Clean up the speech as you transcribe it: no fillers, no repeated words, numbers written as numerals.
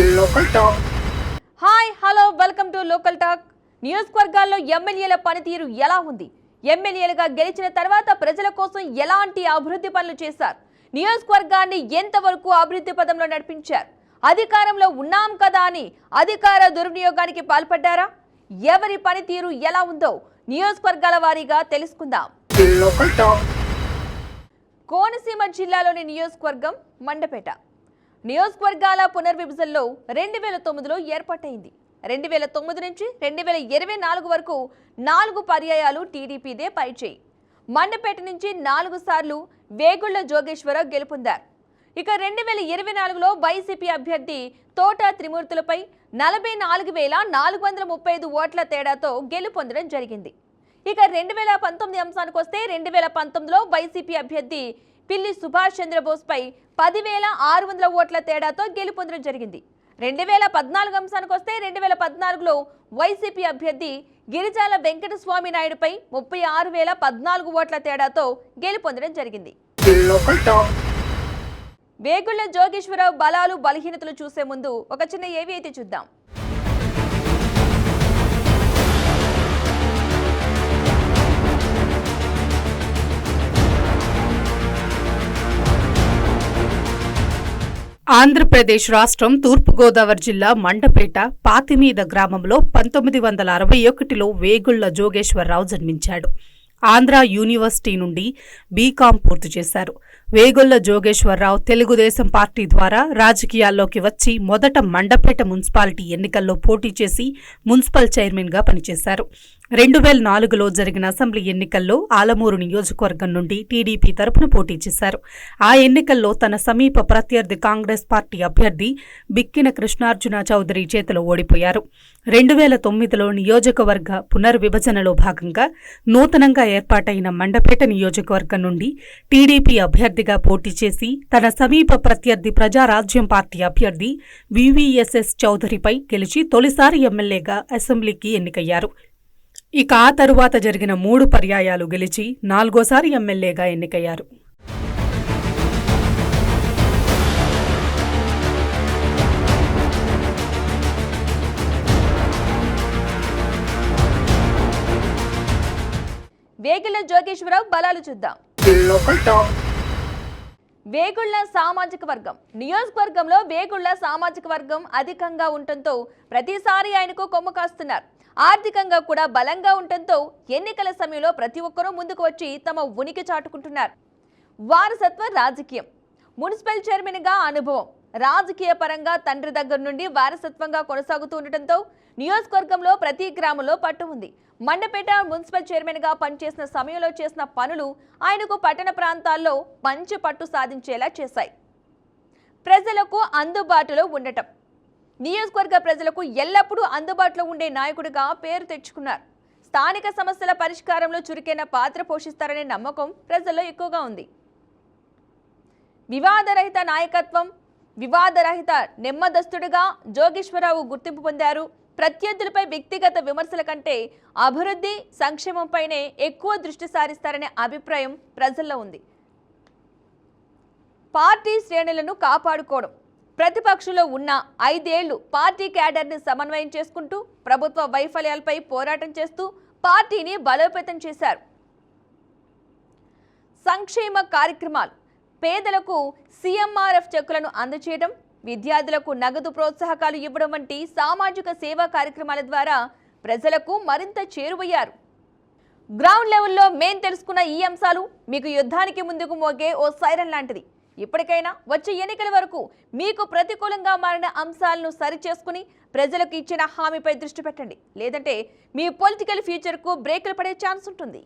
Local talk. Hi hello welcome to local talk. నియోజకవర్గాల్లో ఎమ్మెల్యేల పనితీరు ఎలా ఉంది? ఎమ్మెల్యేలుగా గెలిచిన తర్వాత ప్రజల కోసం ఎలాంటి అభివృద్ధి పనులు చేశారు? నియోజకవర్గాన్ని ఎంతవరకు అభివృద్ధి పదంలో నడిపించారు? అధికారంలో ఉన్నాం కదా అని అధికార దుర్వినియోగానికి పాల్పడ్డారా? ఎవరి పనితీరు ఎలా ఉందో నియోజకవర్గాల వారీగా తెలుసుకుందాం. Local talk. కోనసీమ జిల్లాలోని నియోజకవర్గం మండపేట. నియోజకవర్గాల పునర్విభజనలో 2009లో ఏర్పాటైంది. 2009 నుంచి 2024 వరకు 4 పర్యాయాలు టీడీపీదే పైచేయి. మండపేట నుంచి 4 సార్లు వేగుళ్ల జోగేశ్వరరావు గెలుపొందారు. ఇక 2024లో వైసీపీ అభ్యర్థి తోట త్రిమూర్తులపై 44,435 ఓట్ల తేడాతో గెలుపొందడం జరిగింది. ఇక 2019 అంశానికి వస్తే 2019లో వైసీపీ అభ్యర్థి పిల్లి సుభాష్ చంద్రబోస్ పై 10,600 ఓట్ల తేడాతో గెలుపొందడం జరిగింది. 2014 అంశానికి వస్తే 2014లో వైసీపీ అభ్యర్థి గిరిజాల వెంకటస్వామి నాయుడుపై 36,014 ఓట్ల తేడాతో గెలుపొందడం జరిగింది. వేగుళ్ల జోగేశ్వరరావు బలాలు బలహీనతలు చూసే ముందు ఒక చిన్న ఏవి అయితే చూద్దాం. ఆంధ్రప్రదేశ్ రాష్ట్రం తూర్పుగోదావరి జిల్లా మండపేట పాతిమీద గ్రామంలో 1961లో వేగుళ్ల జోగేశ్వరరావు జన్మించాడు. ఆంధ్ర యూనివర్సిటీ నుండి బీకాం పూర్తి చేశారు. వేగుళ్ల జోగేశ్వరరావు తెలుగుదేశం పార్టీ ద్వారా రాజకీయాల్లోకి వచ్చి మొదట మండపేట మున్సిపాలిటీ ఎన్నికల్లో పోటీ చేసి మున్సిపల్ చైర్మన్గా పనిచేశారు. 2004లో జరిగిన అసెంబ్లీ ఎన్నికల్లో ఆలమూరు నియోజకవర్గం నుండి టీడీపీ తరపున పోటీ చేశారు. ఆ ఎన్నికల్లో తన సమీప ప్రత్యర్థి కాంగ్రెస్ పార్టీ అభ్యర్థి బిక్కిన కృష్ణార్జున చౌదరి చేతిలో ఓడిపోయారు. 2009లో నియోజకవర్గ పునర్విభజనలో భాగంగా నూతనంగా ఏర్పాటైన మండపేట నియోజకవర్గం నుండి టీడీపీ అభ్యర్థిగా పోటీ చేసి తన సమీప ప్రత్యర్థి ప్రజారాజ్యం పార్టీ అభ్యర్థి వివిఎస్ఎస్ చౌదరిపై గెలిచి తొలిసారి ఎమ్మెల్యేగా అసెంబ్లీకి ఎన్నికయ్యారు. ఇక ఆ తరువాత జరిగిన 3 పర్యాయాలు గెలిచి 4వసారి ఎమ్మెల్యేగా ఎన్నికయ్యారు. వేగుళ్ల జోగేశ్వరరావు బలాలు చూద్దాం. వేగుళ్ల సామాజిక వర్గం. నియోజకవర్గంలో వేగుళ్ల సామాజిక వర్గం అధికంగా ఉండటంతో ప్రతిసారి ఆయనకు కొమ్ము కాస్తున్నారు. ఆర్థికంగా కూడా బలంగా ఉండటంతో ఎన్నికల సమయంలో ప్రతి ఒక్కరూ ముందుకు వచ్చి తమ ఉనికి చాటుకుంటున్నారు. వారసత్వ రాజకీయం. మున్సిపల్ చైర్మన్గా అనుభవం. రాజకీయ పరంగా తండ్రి దగ్గర నుండి వారసత్వంగా కొనసాగుతూ ఉండటంతో నియోజకవర్గంలో ప్రతి గ్రామంలో పట్టు ఉంది. మండపేట మున్సిపల్ చైర్మన్గా పనిచేసిన సమయంలో చేసిన పనులు ఆయనకు పట్టణ ప్రాంతాల్లో మంచి పట్టు సాధించేలా చేశాయి. ప్రజలకు అందుబాటులో ఉండటం. నియోజకవర్గ ప్రజలకు ఎల్లప్పుడూ అందుబాటులో ఉండే నాయకుడిగా పేరు తెచ్చుకున్నారు. స్థానిక సమస్యల పరిష్కారంలో చురుకైన పాత్ర పోషిస్తారనే నమ్మకం ప్రజల్లో ఎక్కువగా ఉంది. వివాదరహిత నాయకత్వం. వివాదరహిత నెమ్మదస్తుడిగా జోగేశ్వరరావు గుర్తింపు పొందారు. ప్రత్యర్థులపై వ్యక్తిగత విమర్శల కంటే అభివృద్ధి సంక్షేమంపైనే ఎక్కువ దృష్టి సారిస్తారనే అభిప్రాయం ప్రజల్లో ఉంది. పార్టీ శ్రేణులను కాపాడుకోవడం. ప్రతిపక్షంలో ఉన్న 5 ఏళ్లు పార్టీ క్యాడర్ని సమన్వయం చేసుకుంటూ ప్రభుత్వ వైఫల్యాలపై పోరాటం చేస్తూ పార్టీని బలోపేతం చేశారు. సంక్షేమ కార్యక్రమాలు. పేదలకు సీఎంఆర్ఎఫ్ చెక్కులను అందజేయడం, విద్యార్థులకు నగదు ప్రోత్సాహకాలు ఇవ్వడం వంటి సామాజిక సేవా కార్యక్రమాల ద్వారా ప్రజలకు మరింత చేరువయ్యారు. గ్రౌండ్ లెవెల్లో మేం తెలుసుకున్న ఈ అంశాలు మీకు యుద్ధానికి ముందుకు మోగే ఓ సైరన్ లాంటిది. ఇప్పటికైనా వచ్చే ఎన్నికల వరకు మీకు ప్రతికూలంగా మారిన అంశాలను సరిచేసుకుని ప్రజలకు ఇచ్చిన హామీపై దృష్టి పెట్టండి. లేదంటే మీ పొలిటికల్ ఫ్యూచర్కు బ్రేకులు పడే ఛాన్స్ ఉంటుంది.